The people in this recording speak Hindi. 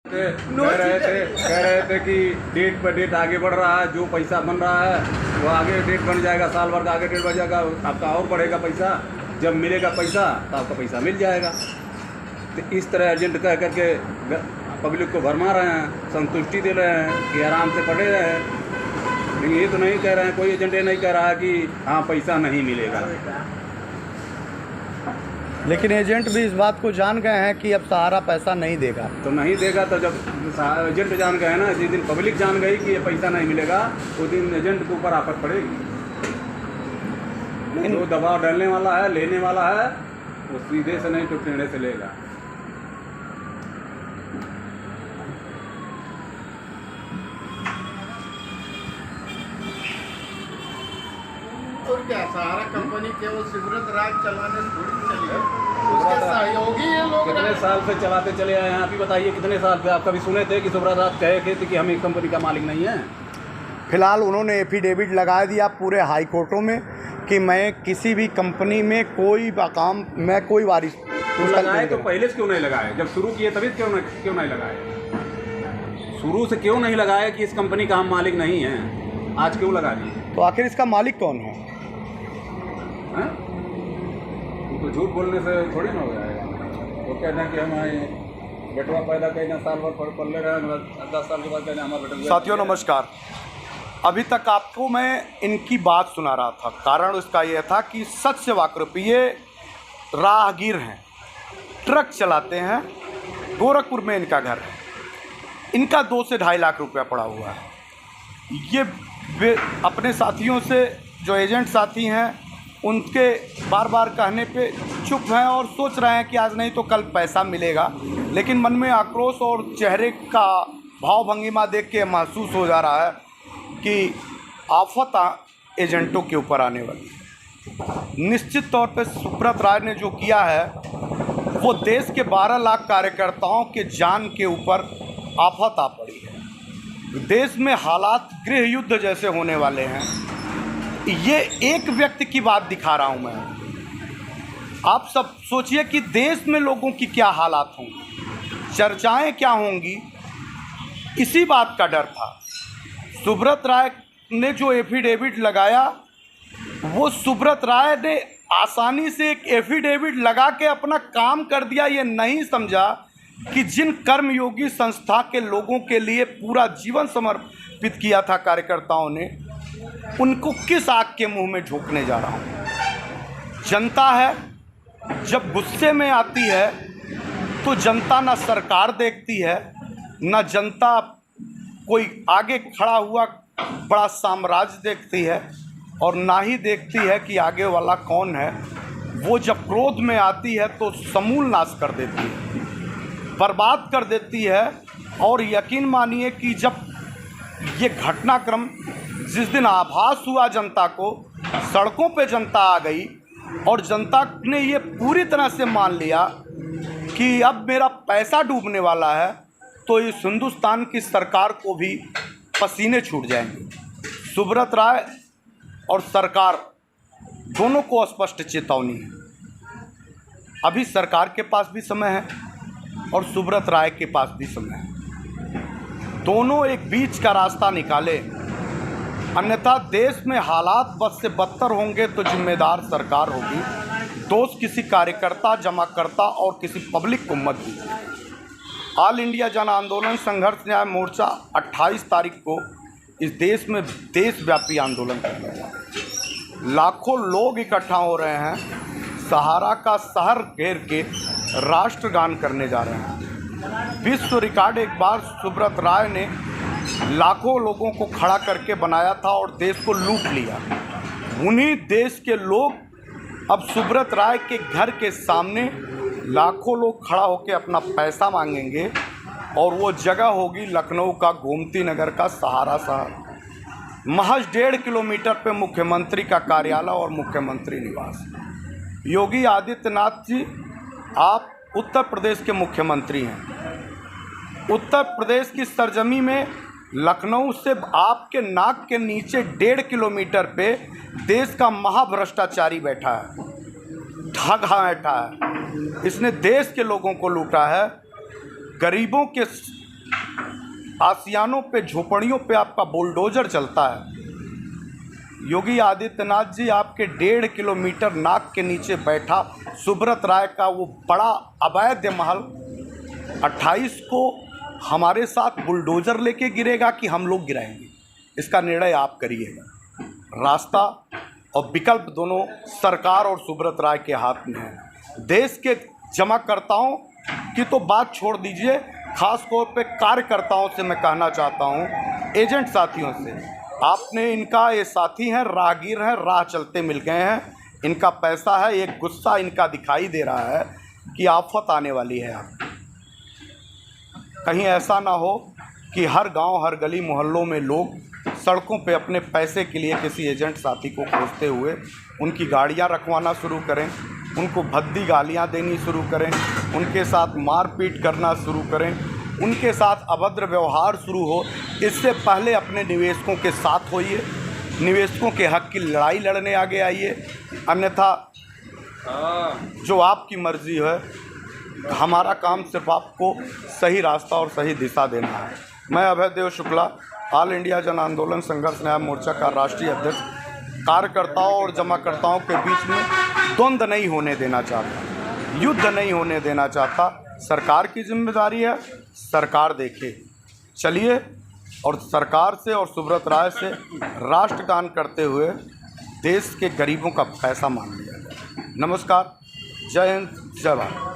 कह रहे थे कि डेट पर डेट आगे बढ़ रहा है, जो पैसा बन रहा है वो आगे डेट बन जाएगा, साल भर का आगे डेट बन जाएगा, आपका और बढ़ेगा पैसा, जब मिलेगा पैसा तो आपका पैसा मिल जाएगा। तो इस तरह एजेंट कह करके पब्लिक को भरमा रहे हैं, संतुष्टि दे रहे हैं कि आराम से पड़े रहे। लेकिन ये तो नहीं कह रहे हैं, कोई एजेंट ये नहीं कह रहा है कि हाँ पैसा नहीं मिलेगा। लेकिन एजेंट भी इस बात को जान गए हैं कि अब सहारा पैसा नहीं देगा। तो नहीं देगा तो जब एजेंट जान गए ना, जिस दिन पब्लिक जान गई कि ये पैसा नहीं मिलेगा उस दिन एजेंट के ऊपर आफत पड़ेगी। जो दबाव डालने वाला है, लेने वाला है, वो सीधे से नहीं तो टेढ़े से लेगा। और क्या सहारा कंपनी केवल सुब्रत राय चलाने थोड़ी चली है, उसके सहयोगी ये लोग कितने साल से चलाते चले आए हैं, आप ही बताइए कितने साल से। आप कभी सुने थे कि सुब्रत राय कहे थे कि हम एक कंपनी का मालिक नहीं है? फिलहाल उन्होंने एफिडेविट लगा दिया पूरे हाई कोर्टों में कि मैं किसी भी कंपनी में कोई काम, मैं कोई वारिस। तो लगाए तो पहले से क्यों नहीं लगाए? जब शुरू किए तभी क्यों नहीं लगाए? शुरू से क्यों नहीं लगाए कि इस कंपनी का हम मालिक नहीं है? आज क्यों लगा दिए? तो आखिर इसका मालिक कौन है? तो झूठ बोलने से थोड़ी ना हो जाएगा। वो कहना कि हम बेटवा पैदा कहना साल भर पल ले रहे हैं, 10 साल के बाद कहना हमारा बेटा। साथियों नमस्कार। अभी तक आपको मैं इनकी बात सुना रहा था, कारण उसका यह था कि सच से वाकिफ ये राहगीर हैं, ट्रक चलाते हैं, गोरखपुर में इनका घर है। इनका 2 से ढाई लाख रुपया पड़ा हुआ है। ये वे अपने साथियों से, जो एजेंट साथी हैं, उनके बार बार कहने पे चुप हैं और सोच रहे हैं कि आज नहीं तो कल पैसा मिलेगा। लेकिन मन में आक्रोश और चेहरे का भाव भंगिमा देख के महसूस हो जा रहा है कि आफत एजेंटों के ऊपर आने वाली। निश्चित तौर पे सुब्रत राय ने जो किया है वो देश के 12 लाख कार्यकर्ताओं के जान के ऊपर आफत आ पड़ी है। देश में हालात गृह युद्ध जैसे होने वाले हैं। ये एक व्यक्ति की बात दिखा रहा हूँ मैं। आप सब सोचिए कि देश में लोगों की क्या हालात होंगी, चर्चाएं क्या होंगी। इसी बात का डर था। सुब्रत राय ने जो एफिडेविट लगाया, वो सुब्रत राय ने आसानी से एक एफिडेविट लगा के अपना काम कर दिया। ये नहीं समझा कि जिन कर्मयोगी संस्था के लोगों के लिए पूरा जीवन समर्पित किया था कार्यकर्ताओं ने, उनको किस आग के मुंह में झोंकने जा रहा हूँ। जनता है, जब गुस्से में आती है तो जनता ना सरकार देखती है, ना जनता कोई आगे खड़ा हुआ बड़ा साम्राज्य देखती है, और ना ही देखती है कि आगे वाला कौन है। वो जब क्रोध में आती है तो समूल नाश कर देती है, बर्बाद कर देती है। और यकीन मानिए कि जब ये घटनाक्रम, जिस दिन आभास हुआ जनता को, सड़कों पे जनता आ गई और जनता ने ये पूरी तरह से मान लिया कि अब मेरा पैसा डूबने वाला है, तो इस हिंदुस्तान की सरकार को भी पसीने छूट जाएंगे। सुब्रत राय और सरकार दोनों को स्पष्ट चेतावनी है। अभी सरकार के पास भी समय है और सुब्रत राय के पास भी समय है। दोनों एक बीच का रास्ता निकाले, अन्यथा देश में हालात बद से बदतर होंगे तो जिम्मेदार सरकार होगी। दोष किसी कार्यकर्ता, जमाकर्ता और किसी पब्लिक को मत दीजिए। ऑल इंडिया जन आंदोलन संघर्ष न्याय मोर्चा 28 तारीख को इस देश में देशव्यापी आंदोलन कर रहे हैं। लाखों लोग इकट्ठा हो रहे हैं, सहारा का शहर घेर के राष्ट्रगान करने जा रहे हैं। विश्व रिकॉर्ड एक बार सुब्रत राय ने लाखों लोगों को खड़ा करके बनाया था और देश को लूट लिया। उन्हीं देश के लोग अब सुब्रत राय के घर के सामने लाखों लोग खड़ा होकर अपना पैसा मांगेंगे, और वो जगह होगी लखनऊ का गोमती नगर का सहारा शहर। महज 1.5 किलोमीटर पे मुख्यमंत्री का कार्यालय और मुख्यमंत्री निवास। योगी आदित्यनाथ जी, आप उत्तर प्रदेश के मुख्यमंत्री हैं। उत्तर प्रदेश की सरजमी में लखनऊ से आपके नाक के नीचे 1.5 किलोमीटर पे देश का महाभ्रष्टाचारी बैठा है, ठगा बैठा है। इसने देश के लोगों को लूटा है, गरीबों के आसियानों पे, झोपड़ियों पे आपका बुलडोजर चलता है। योगी आदित्यनाथ जी, आपके 1.5 किलोमीटर नाक के नीचे बैठा सुब्रत राय का वो बड़ा अवैध महल 28 को हमारे साथ बुलडोजर लेके गिरेगा कि हम लोग गिराएंगे, इसका निर्णय आप करिएगा। रास्ता और विकल्प दोनों सरकार और सुब्रत राय के हाथ में है। देश के जमाकर्ताओं की तो बात छोड़ दीजिए, खास तौर पे कार्यकर्ताओं से मैं कहना चाहता हूँ, एजेंट साथियों से, आपने इनका, ये साथी हैं, राहगीर हैं, राह चलते मिल गए हैं, इनका पैसा है, एक गुस्सा इनका दिखाई दे रहा है कि आफत आने वाली है। आप कहीं ऐसा ना हो कि हर गांव, हर गली मोहल्लों में लोग सड़कों पे अपने पैसे के लिए किसी एजेंट साथी को खोजते हुए उनकी गाड़ियां रखवाना शुरू करें, उनको भद्दी गालियां देनी शुरू करें, उनके साथ मारपीट करना शुरू करें, उनके साथ अभद्र व्यवहार शुरू हो। इससे पहले अपने निवेशकों के साथ होइए, निवेशकों के हक की लड़ाई लड़ने आगे आइए, अन्यथा जो आपकी मर्जी है। हमारा काम सिर्फ आपको सही रास्ता और सही दिशा देना है। मैं अभय देव शुक्ला, ऑल इंडिया जन आंदोलन संघर्ष न्याय मोर्चा का राष्ट्रीय अध्यक्ष, कार्यकर्ताओं और जमाकर्ताओं के बीच में द्वंद्व नहीं होने देना चाहता, युद्ध नहीं होने देना चाहता। सरकार की जिम्मेदारी है, सरकार देखे। चलिए और सरकार से और सुब्रत राय से राष्ट्रगान करते हुए देश के गरीबों का पैसा मांग लिया जाए। नमस्कार, जय हिंद, जय भारत।